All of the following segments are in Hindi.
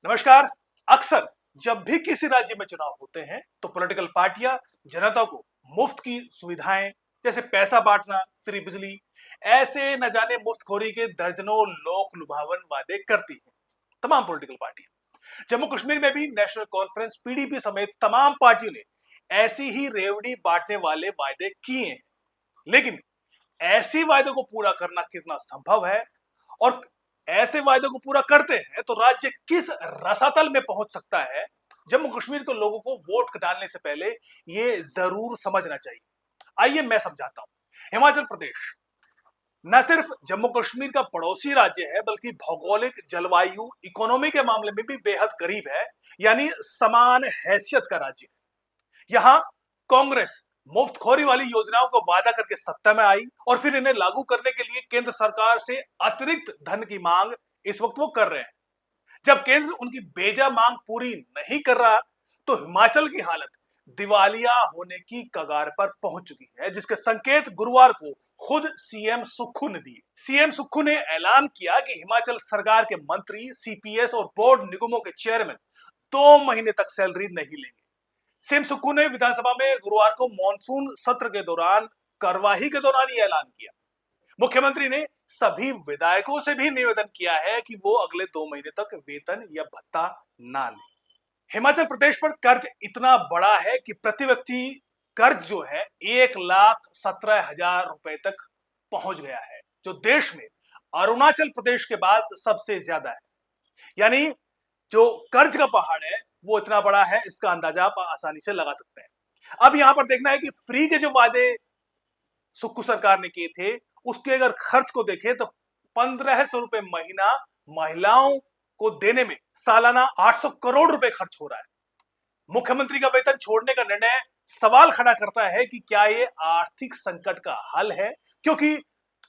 नमस्कार। अक्सर जब भी किसी राज्य में चुनाव होते हैं तो पॉलिटिकल पार्टियां जनता को मुफ्त की सुविधाएं जैसे पैसा बांटना, फ्री बिजली, ऐसे न जाने मुफ्तखोरी के दर्जनों लोक लुभावन वादे करती हैं। तमाम पॉलिटिकल पार्टियां जम्मू कश्मीर में भी नेशनल कॉन्फ्रेंस पीडीपी समेत तमाम पार्टियों ने ऐसी ही रेवड़ी बांटने वाले वादे किए हैं। लेकिन ऐसी वायदों को पूरा करना कितना संभव है और ऐसे वायदों को पूरा करते हैं तो राज्य किस रसातल में पहुंच सकता है, जम्मू कश्मीर के लोगों को वोट डालने से पहले ये जरूर समझना चाहिए। आइए मैं समझाता हूं। हिमाचल प्रदेश न सिर्फ जम्मू कश्मीर का पड़ोसी राज्य है बल्कि भौगोलिक, जलवायु, इकोनॉमी के मामले में भी बेहद करीब है, यानी समान हैसियत का राज्य है। यहां कांग्रेस मुफ्तखोरी वाली योजनाओं को वादा करके सत्ता में आई और फिर इन्हें लागू करने के लिए केंद्र सरकार से अतिरिक्त धन की मांग इस वक्त वो कर रहे हैं। जब केंद्र उनकी बेजा मांग पूरी नहीं कर रहा तो हिमाचल की हालत दिवालिया होने की कगार पर पहुंच चुकी है, जिसके संकेत गुरुवार को खुद सीएम सुक्खू ने दिए। सीएम सुक्खू ने ऐलान किया कि हिमाचल सरकार के मंत्री, सीपीएस और बोर्ड निगमों के चेयरमैन 2 महीने तक सैलरी नहीं लेंगे। सीएम सुक्खू ने विधानसभा में गुरुवार को मॉनसून सत्र के दौरान कार्यवाही के दौरान ये ऐलान किया। मुख्यमंत्री ने सभी विधायकों से भी निवेदन किया है कि वो अगले 2 महीने तक वेतन या भत्ता ना लें। हिमाचल प्रदेश पर कर्ज इतना बड़ा है कि प्रति व्यक्ति कर्ज जो है 1,17,000 रुपए तक पहुंच गया है, जो देश में अरुणाचल प्रदेश के बाद सबसे ज्यादा है। यानी जो कर्ज का पहाड़ है वो इतना बड़ा है, इसका अंदाजा आप आसानी से लगा सकते हैं। अब यहां पर देखना है कि फ्री के जो वादे सुक्खू सरकार ने किए थे उसके अगर खर्च को देखें तो 1,500 रुपए महीना महिलाओं को देने में सालाना 800 करोड़ रुपए खर्च हो रहा है। मुख्यमंत्री का वेतन छोड़ने का निर्णय सवाल खड़ा करता है कि क्या ये आर्थिक संकट का हल है, क्योंकि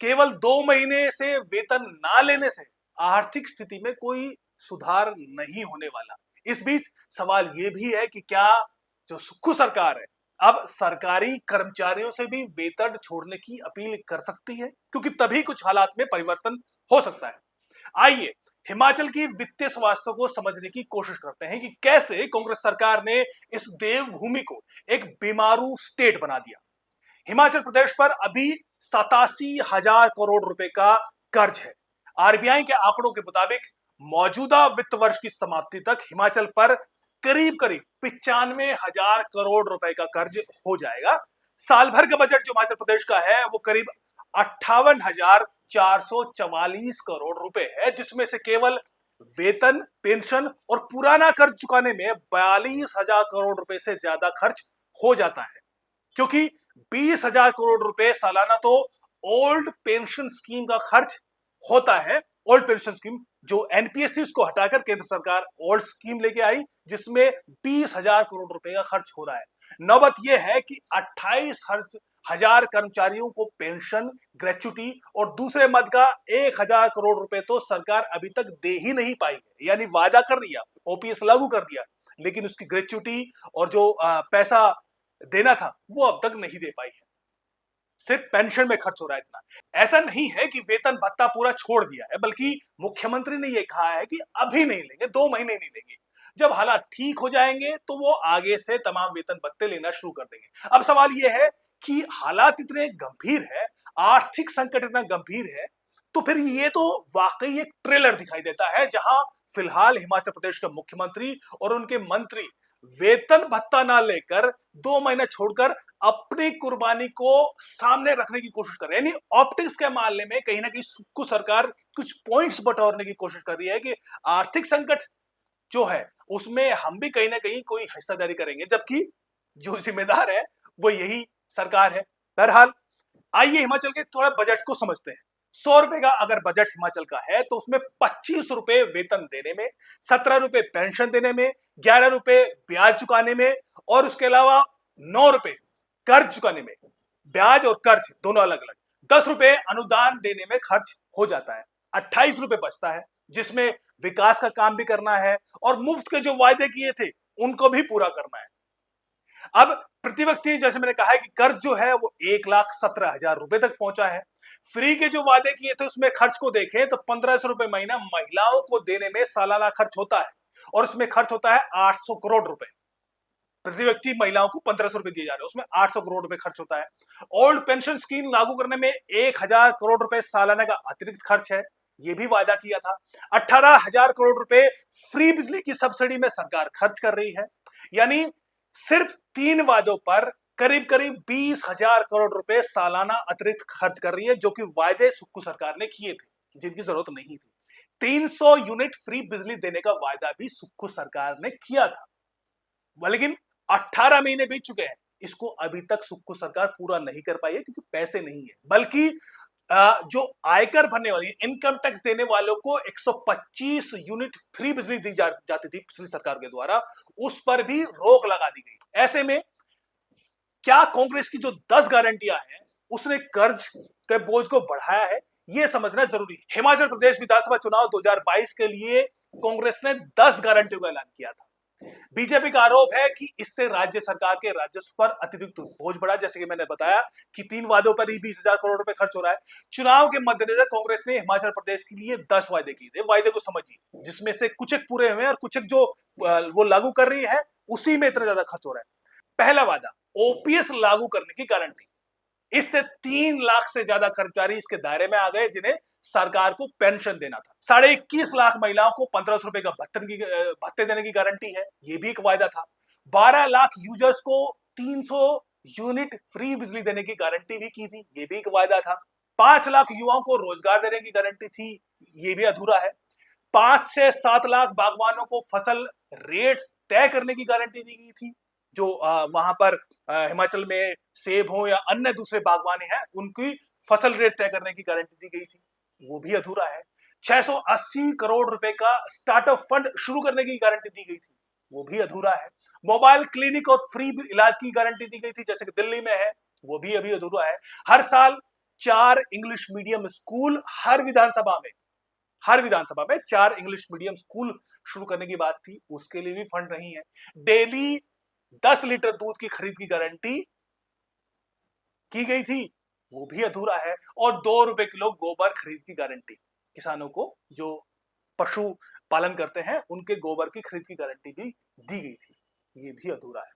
केवल 2 महीने से वेतन ना लेने से आर्थिक स्थिति में कोई सुधार नहीं होने वाला। इस बीच सवाल यह भी है कि क्या जो सुक्खू सरकार है अब सरकारी कर्मचारियों से भी वेतन छोड़ने की अपील कर सकती है, क्योंकि तभी कुछ हालात में परिवर्तन हो सकता है। आइए हिमाचल की वित्तीय स्वास्थ्य को समझने की कोशिश करते हैं कि कैसे कांग्रेस सरकार ने इस देवभूमि को एक बीमारू स्टेट बना दिया। हिमाचल प्रदेश पर अभी 87,000 करोड़ रुपए का कर्ज है। आरबीआई के आंकड़ों के मुताबिक मौजूदा वित्त वर्ष की समाप्ति तक हिमाचल पर करीब करीब 95,000 करोड़ रुपए का कर्ज हो जाएगा। साल भर का बजट जो हिमाचल प्रदेश का है वो करीब 58,444 करोड़ रुपए है, जिसमें से केवल वेतन, पेंशन और पुराना कर्ज चुकाने में 42,000 करोड़ रुपए से ज्यादा खर्च हो जाता है, क्योंकि 20,000 करोड़ रुपए सालाना तो ओल्ड पेंशन स्कीम का खर्च होता है। ओल्ड पेंशन स्कीम जो एनपीएस थी उसको हटाकर केंद्र सरकार ओल्ड स्कीम लेके आई, जिसमें 20,000 करोड़ रुपए का खर्च हो रहा है। नौबत यह है कि 28,000 कर्मचारियों को पेंशन, ग्रेच्युटी और दूसरे मद का 1,000 करोड़ रुपए तो सरकार अभी तक दे ही नहीं पाई है। यानी वादा कर दिया, ओपीएस लागू कर दिया, लेकिन उसकी ग्रेच्युटी और जो पैसा देना था वो अब तक नहीं दे पाई है। सिर्फ पेंशन में खर्च हो रहा है इतना। ऐसा नहीं है कि वेतन भत्ता पूरा छोड़ दिया है, बल्कि मुख्यमंत्री ने यह कहा है कि अभी नहीं लेंगे, 2 महीने नहीं लेंगे, जब हालात ठीक हो जाएंगे तो वो आगे से तमाम वेतन भत्ते लेना शुरू कर देंगे। अब सवाल यह है कि हालात इतने गंभीर है, आर्थिक संकट इतना गंभीर है, तो फिर ये तो वाकई एक ट्रेलर दिखाई देता है जहां फिलहाल हिमाचल प्रदेश के मुख्यमंत्री और उनके मंत्री वेतन भत्ता ना लेकर 2 महीना छोड़कर अपनी कुर्बानी को सामने रखने की कोशिश कर रहे हैं। यानी ऑप्टिक्स के मामले में कहीं ना कहीं सुक्खू सरकार कुछ पॉइंट्स बटोरने की कोशिश कर रही है कि आर्थिक संकट जो है उसमें हम भी कहीं ना कहीं कोई हिस्सेदारी करेंगे, जबकि जो जिम्मेदार है वो यही सरकार है। बहरहाल आइए हिमाचल के थोड़ा बजट को समझते हैं। 100 रुपए का अगर बजट हिमाचल का है तो उसमें 25 रुपए वेतन देने में, 17 रुपए पेंशन देने में, 11 रुपए ब्याज चुकाने में और उसके अलावा 9 रुपए कर्ज चुकाने में, ब्याज और कर्ज दोनों अलग अलग, 10 रुपए अनुदान देने में खर्च हो जाता है। 28 रुपए बचता है, जिसमें विकास का काम भी करना है और मुफ्त के जो वायदे किए थे उनको भी पूरा करना है। अब प्रति व्यक्ति जैसे मैंने कहा है कि कर्ज जो है वो 1,17,000 रुपए तक पहुंचा है। फ्री के जो वादे किए थे उसमें खर्च को देखें तो 1,500 रुपए महीना महिलाओं को देने में सालाना खर्च होता है और उसमें खर्च होता है 800 करोड़ रुपए। प्रति व्यक्ति महिलाओं को 1500 रुपए दिए जा रहे हैं, उसमें 800 करोड़ रुपए खर्च होता है। ओल्ड पेंशन स्कीम लागू करने में 1000 करोड़ रुपए सालाना का अतिरिक्त खर्च है, ये भी वादा किया था। 18,000 करोड़ रुपए फ्री बिजली की सब्सिडी में सरकार खर्च कर रही है। यानी सिर्फ 3 वादों पर करीब करीब 20,000 करोड़ रुपए सालाना अतिरिक्त खर्च कर रही है, जो कि वायदे सुक्खू सरकार ने किए थे, जिनकी जरूरत नहीं थी। 300 यूनिट फ्री बिजली देने का वायदा भी सुक्खू सरकार ने किया था, लेकिन 18 महीने बीत चुके हैं, इसको अभी तक सुक्खू सरकार पूरा नहीं कर पाई है, क्योंकि पैसे नहीं है। बल्कि जो आयकर भरने वाली, इनकम टैक्स देने वालों को 125 यूनिट फ्री बिजली दी जाती थी पिछली सरकार के द्वारा, उस पर भी रोक लगा दी गई। ऐसे में क्या कांग्रेस की जो 10 गारंटियां हैं उसने कर्ज के बोझ को बढ़ाया है, यह समझना जरूरी है। हिमाचल प्रदेश विधानसभा चुनाव 2022 के लिए कांग्रेस ने 10 गारंटियों का ऐलान किया था। बीजेपी का आरोप है कि इससे राज्य सरकार के राजस्व पर अतिरिक्त बोझ बढ़ा, जैसे कि मैंने बताया कि 3 वादों पर ही 20,000 करोड़ रुपए खर्च हो रहा है। चुनाव के मद्देनजर कांग्रेस ने हिमाचल प्रदेश के लिए 10 वादे किए थे। वायदे को समझिए, जिसमें से कुछ एक पूरे हुए और कुछ एक जो वो लागू कर रही है उसी में इतना ज्यादा खर्च हो रहा है। पहला वादा, ओपीएस लागू करने की गारंटी। इससे 3 लाख से ज्यादा कर्मचारी इसके दायरे में आ गए, जिन्हें सरकार को पेंशन देना था। 21.5 लाख महिलाओं को 1500 रुपए का भत्ते देने की गारंटी है, यह भी एक वायदा था। 12 लाख यूजर्स को 300 यूनिट फ्री बिजली देने की गारंटी भी की थी, यह भी एक वायदा था। 5 लाख युवाओं को रोजगार देने की गारंटी थी, यह भी अधूरा है। 5 से 7 लाख बागवानों को फसल रेट तय करने की गारंटी दी गई थी। जो वहां पर हिमाचल में सेब हो या अन्य दूसरे बागवानी है, उनकी फसल रेट तय करने की गारंटी दी गई थी, वो भी अधूरा है। 680 करोड़ रुपए का स्टार्टअप फंड शुरू करने की गारंटी दी गई थी, वो भी अधूरा है। मोबाइल क्लिनिक और फ्री इलाज की गारंटी दी गई थी, जैसे कि दिल्ली में है, वो भी अभी अधूरा है। हर साल 4 इंग्लिश मीडियम स्कूल हर विधानसभा में 4 इंग्लिश मीडियम स्कूल शुरू करने की बात थी, उसके लिए भी फंड नहीं है। डेली 10 लीटर दूध की खरीद की गारंटी की गई थी, वो भी अधूरा है। और 2 रुपए किलो गोबर खरीद की गारंटी, किसानों को जो पशु पालन करते हैं उनके गोबर की खरीद की गारंटी भी दी गई थी, ये भी अधूरा है।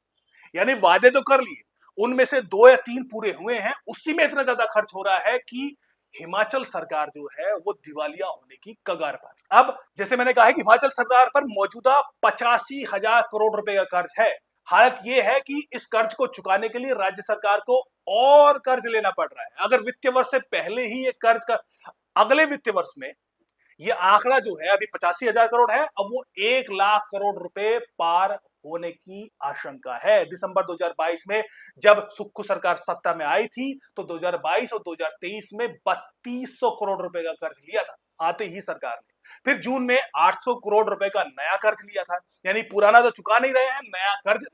यानी वादे तो कर लिए, उनमें से 2 या 3 पूरे हुए हैं, उसी में इतना ज्यादा खर्च हो रहा है कि हिमाचल सरकार जो है वो दिवालिया होने की कगार पर। अब जैसे मैंने कहा है कि हिमाचल सरकार पर मौजूदा 85,000 करोड़ रुपए का कर्ज है। हालत यह है कि इस कर्ज को चुकाने के लिए राज्य सरकार को और कर्ज लेना पड़ रहा है। अगर वित्तीय वर्ष से पहले ही ये कर्ज का, अगले वित्तीय वर्ष में ये आंकड़ा जो है अभी 85,000 करोड़ है, अब वो 1 लाख करोड़ रुपए पार होने की आशंका है। दिसंबर 2022 में जब सुक्खू सरकार सत्ता में आई थी तो 2022 और 2023 में 3200 करोड़ रुपए का कर्ज लिया था आते ही सरकार ने। फिर जून में 800 करोड़ रुपए का नया कर्ज लिया था। यानी पुराना तो चुका नहीं रहे हैं, नया कर्ज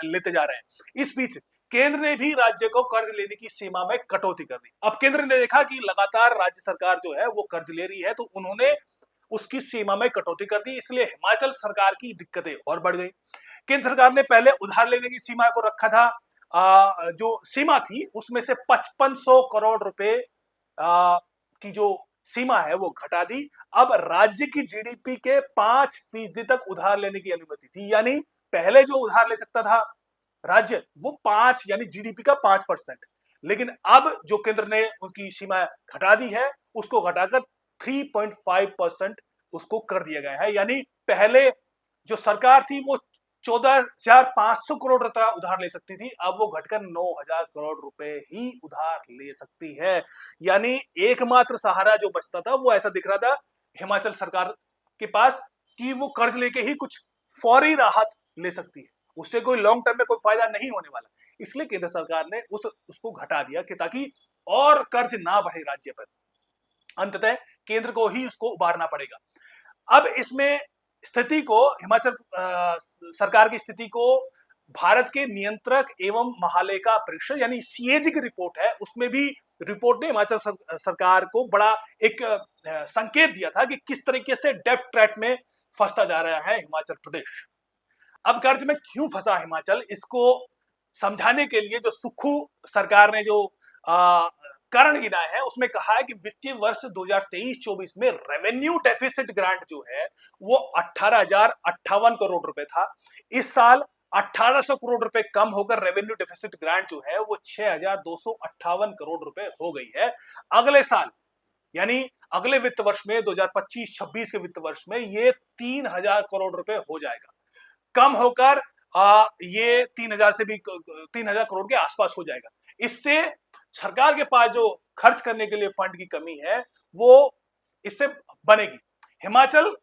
लेते जा रहे हैं। इस बीच केंद्र ने भी राज्य को कर्ज लेने की सीमा में कटौती कर दी। अब केंद्र ने देखा कि लगातार राज्य सरकार जो है वो कर्ज ले रही है, तो उन्होंने उसकी सीमा में कटौती कर दी, इसलिए हिमाचल सरकार की दिक्कतें और बढ़ गई। केंद्र सरकार ने पहले उधार लेने की सीमा को रखा था, जो सीमा थी उसमें से 5500 करोड़ रुपए की जो सीमा है वो घटा दी। अब राज्य की जीडीपी के 5% तक उधार लेने की अनुमति थी। यानी पहले जो उधार ले सकता था राज्य वो 5 यानी जीडीपी का 5%, लेकिन अब जो केंद्र ने उसकी सीमा घटा दी है उसको घटाकर 3.5% उसको कर दिया गया है। यानी पहले जो सरकार थी वो 14,500 करोड़ रुपया उधार ले सकती थी, अब वो घटकर 9,000 करोड़ रुपए ही उधार ले सकती है। यानी एकमात्र सहारा जो बचता था वो ऐसा दिख रहा था हिमाचल सरकार के पास कि वो कर्ज लेके ही कुछ फौरी राहत ले सकती है, उससे कोई लॉन्ग टर्म में कोई फायदा नहीं होने वाला। इसलिए केंद्र सरकार ने उसको घटा दिया कि ताकि और कर्ज ना बढ़े राज्य पर। अंततः केंद्र को ही उसको उबारना पड़ेगा। अब इसमें स्थिति को, हिमाचल सरकार की स्थिति को भारत के नियंत्रक एवं महालेखा परीक्षक यानी सीएजी की रिपोर्ट है, उसमें भी रिपोर्ट ने हिमाचल सरकार को बड़ा एक संकेत दिया था कि किस तरीके से डेब्ट ट्रैप में फंसता जा रहा है हिमाचल प्रदेश। अब कर्ज में क्यों फंसा हिमाचल, इसको समझाने के लिए जो सुक्खू सरकार ने जो कारण गिनाए हैं, उसमें कहा है कि वित्तीय वर्ष 2023-24 में रेवेन्यू डेफिसिट ग्रांट जो है वो 18,058 करोड़ रुपए था। इस साल 1800 करोड़ रुपए कम होकर रेवेन्यू डेफिसिट ग्रांट जो है वो 6,258 करोड़ रुपए हो गई है। अगले साल यानी अगले वित्त वर्ष में 2025-26 के वित्त वर्ष में ये 3,000 करोड़ रुपए हो जाएगा, कम होकर ये 3,000 से भी 3,000 करोड़ के आसपास हो जाएगा। इससे सरकार के पास जो खर्च करने के लिए फंड की कमी है वो इससे बनेगी। हिमाचल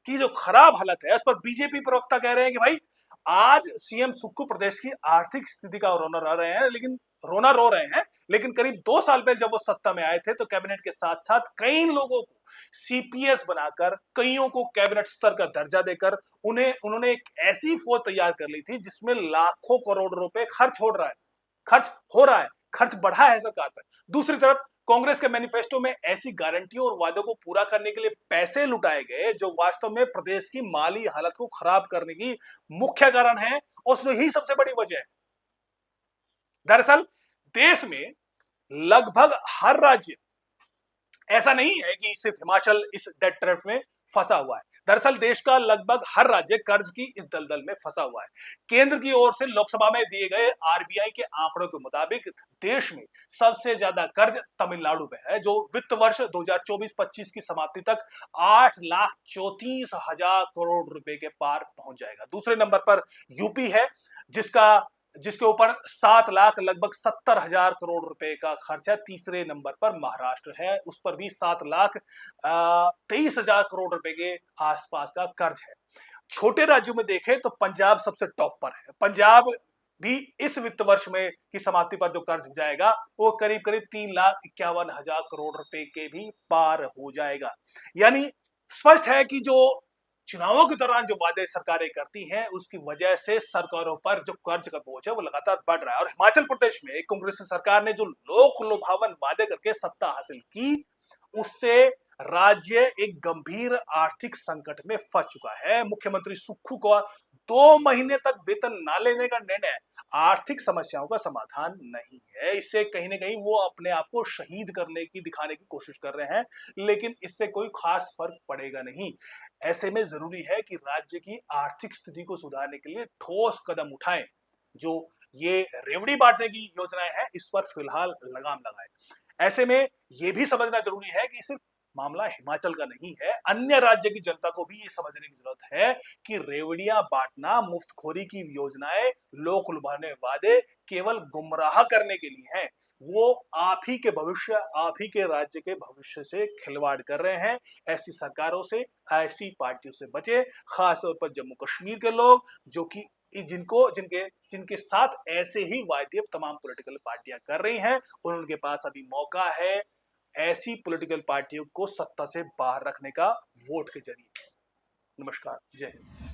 की जो खराब हालत है उस पर बीजेपी प्रवक्ता कह रहे हैं कि भाई आज सीएम सुक्खू प्रदेश की आर्थिक स्थिति का रोना रो रहे हैं, लेकिन करीब 2 साल पहले जब वो सत्ता में आए थे तो कैबिनेट के साथ साथ कई लोगों को सीपीएस बनाकर, कईयों को कैबिनेट स्तर का दर्जा देकर उन्होंने एक ऐसी फौज तैयार कर ली थी जिसमें लाखों करोड़ रुपए खर्च हो रहा है, खर्च बढ़ा है सरकार पर। दूसरी तरफ कांग्रेस के मैनिफेस्टो में ऐसी गारंटियों और वादों को पूरा करने के लिए पैसे लुटाए गए जो वास्तव में प्रदेश की माली हालत को खराब करने की मुख्य कारण है और यही सबसे बड़ी वजह है। दरअसल देश में लगभग हर राज्य, ऐसा नहीं है कि सिर्फ हिमाचल इस डेट ट्रैप में फंसा हुआ है। दरअसल देश का लगभग हर राज्य कर्ज की इस दलदल में फंसा हुआ है। केंद्र की ओर से लोकसभा में दिए गए आरबीआई के आंकड़ों के मुताबिक देश में सबसे ज्यादा कर्ज तमिलनाडु में है, जो वित्त वर्ष 2024-25 की समाप्ति तक 8,34,000 करोड़ रुपए के पार पहुंच जाएगा। दूसरे नंबर पर यूपी है जिसके ऊपर 7 लाख लगभग 70,000 करोड़ रुपए का खर्च है। तीसरे नंबर पर महाराष्ट्र है, उस पर भी 7 लाख 23,000 करोड़ रुपए के आसपास का कर्ज है। छोटे राज्यों में देखें तो पंजाब सबसे टॉप पर है। पंजाब भी इस वित्त वर्ष में की समाप्ति पर जो कर्ज हो जाएगा वो करीब करीब 3,51,000 करोड़ रुपए के भी पार हो जाएगा। यानी स्पष्ट है कि जो चुनावों के दौरान जो वादे सरकारें करती हैं उसकी वजह से सरकारों पर जो कर्ज का बोझ है वो लगातार बढ़ रहा है। और हिमाचल प्रदेश में एक कांग्रेस सरकार ने जो लोक लुभावन वादे करके सत्ता हासिल की, उससे राज्य एक गंभीर आर्थिक संकट में फंस चुका है। मुख्यमंत्री सुक्खू को 2 महीने तक वेतन ना लेने का निर्णय आर्थिक समस्याओं का समाधान नहीं है। इससे कहीं ना कहीं वो अपने आप को शहीद दिखाने की कोशिश कर रहे हैं, लेकिन इससे कोई खास फर्क पड़ेगा नहीं। ऐसे में जरूरी है कि राज्य की आर्थिक स्थिति को सुधारने के लिए ठोस कदम उठाएं। जो ये रेवड़ी बांटने की योजनाएं हैं इस पर फिलहाल लगाम लगाएं। ऐसे में यह भी समझना जरूरी है कि सिर्फ मामला हिमाचल का नहीं है, अन्य राज्य की जनता को भी ये समझने की जरूरत है कि रेवड़ियां बांटना, मुफ्तखोरी की योजनाएं, लोक लुभाने वादे केवल गुमराह करने के लिए हैं। वो आप ही के भविष्य, आप ही के राज्य के भविष्य से खिलवाड़ कर रहे हैं। ऐसी सरकारों से, ऐसी पार्टियों से बचे, खासतौर पर जम्मू कश्मीर के लोग जो कि जिनके साथ ऐसे ही वायदे तमाम पॉलिटिकल पार्टियां कर रही हैं, और उनके पास अभी मौका है ऐसी पॉलिटिकल पार्टियों को सत्ता से बाहर रखने का, वोट के जरिए। नमस्कार, जय हिंद।